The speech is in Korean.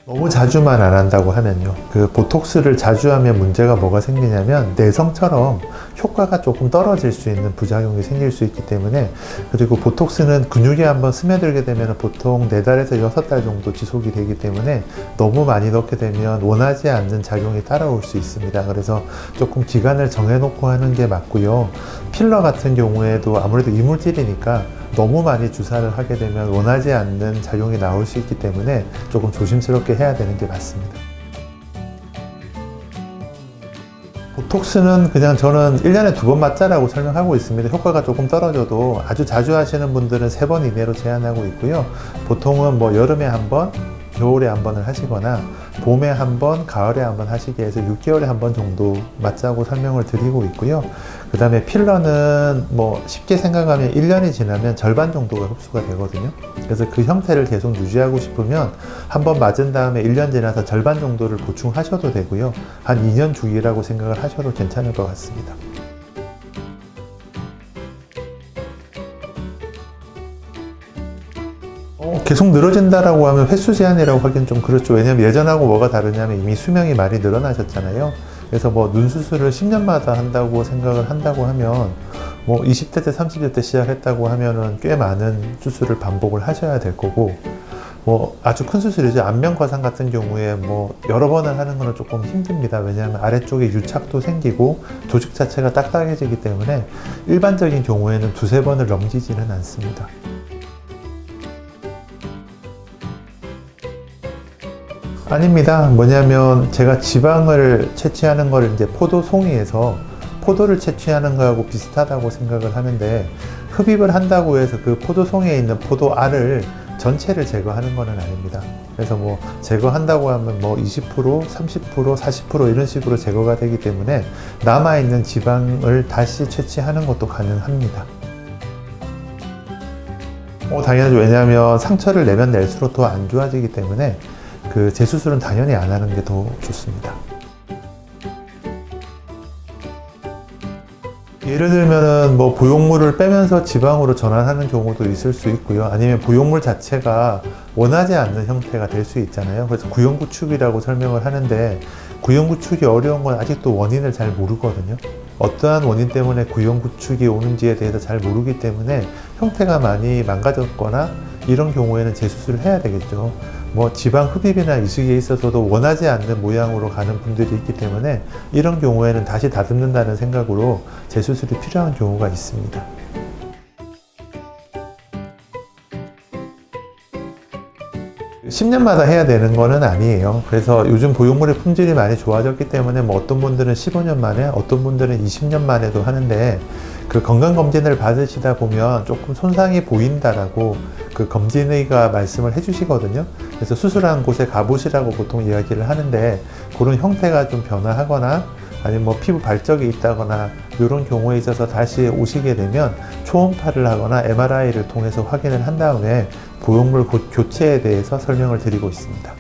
너무 자주만 안 한다고 하면요. 그 보톡스를 자주 하면 문제가 뭐가 생기냐면 내성처럼 효과가 조금 떨어질 수 있는 부작용이 생길 수 있기 때문에, 그리고 보톡스는 근육이 한번 스며들게 되면 보통 4달에서 6달 정도 지속이 되기 때문에 너무 많이 넣게 되면 원하지 않는 작용이 따라올 수 있습니다. 그래서 조금 기간을 정해놓고 하는 게 맞고요. 필러 같은 경우에도 아무래도 이물질이니까 너무 많이 주사를 하게 되면 원하지 않는 작용이 나올 수 있기 때문에 조금 조심스럽게 해야 되는 게 맞습니다. 보톡스는 그냥 저는 1년에 2번 맞자라고 설명하고 있습니다. 효과가 조금 떨어져도 아주 자주 하시는 분들은 3번 이내로 제한하고 있고요. 보통은 뭐 여름에 한 번, 겨울에 한 번을 하시거나 봄에 한 번, 가을에 한 번 하시게 해서 6개월에 한 번 정도 맞자고 설명을 드리고 있고요. 그 다음에 필러는 뭐 쉽게 생각하면 1년이 지나면 절반 정도가 흡수가 되거든요. 그래서 그 형태를 계속 유지하고 싶으면 한 번 맞은 다음에 1년 지나서 절반 정도를 보충하셔도 되고요. 한 2년 주기라고 생각을 하셔도 괜찮을 것 같습니다. 계속 늘어진다라고 하면 횟수 제한이라고 하기엔 좀 그렇죠. 왜냐면 예전하고 뭐가 다르냐면 이미 수명이 많이 늘어나셨잖아요. 그래서 뭐 눈 수술을 10년마다 한다고 생각을 한다고 하면 뭐 20대 때 30대 때 시작했다고 하면은 꽤 많은 수술을 반복을 하셔야 될 거고, 뭐 아주 큰 수술이죠. 안면 과상 같은 경우에 뭐 여러 번을 하는 거는 조금 힘듭니다. 왜냐하면 아래쪽에 유착도 생기고 조직 자체가 딱딱해지기 때문에 일반적인 경우에는 2-3번을 넘기지는 않습니다. 아닙니다. 뭐냐면 제가 지방을 채취하는 걸 이제 포도 송이에서 포도를 채취하는 거하고 비슷하다고 생각을 하는데, 흡입을 한다고 해서 그 포도 송이에 있는 포도 알을 전체를 제거하는 거는 아닙니다. 그래서 뭐 제거한다고 하면 뭐 20%, 30%, 40% 이런 식으로 제거가 되기 때문에 남아있는 지방을 다시 채취하는 것도 가능합니다. 당연하죠. 왜냐하면 상처를 내면 낼수록 더 안 좋아지기 때문에 그 재수술은 당연히 안 하는 게 더 좋습니다. 예를 들면은 뭐 부용물을 빼면서 지방으로 전환하는 경우도 있을 수 있고요. 아니면 부용물 자체가 원하지 않는 형태가 될 수 있잖아요. 그래서 구형구축이라고 설명을 하는데, 구형구축이 어려운 건 아직도 원인을 잘 모르거든요. 어떠한 원인 때문에 구형구축이 오는지에 대해서 잘 모르기 때문에 형태가 많이 망가졌거나 이런 경우에는 재수술을 해야 되겠죠. 뭐 지방 흡입이나 이식에 있어서도 원하지 않는 모양으로 가는 분들이 있기 때문에 이런 경우에는 다시 다듬는다는 생각으로 재수술이 필요한 경우가 있습니다. (10년마다) 해야 되는 거는 아니에요. 그래서 요즘 보형물의 품질이 많이 좋아졌기 때문에 뭐 어떤 분들은 15년 만에, 어떤 분들은 20년 만에도 하는데, 그 건강검진을 받으시다 보면 조금 손상이 보인다라고 그 검진의가 말씀을 해주시거든요. 그래서 수술한 곳에 가보시라고 보통 이야기를 하는데, 그런 형태가 좀 변화하거나 아니면 뭐 피부 발적이 있다거나 이런 경우에 있어서 다시 오시게 되면 초음파를 하거나 MRI를 통해서 확인을 한 다음에 보형물 교체에 대해서 설명을 드리고 있습니다.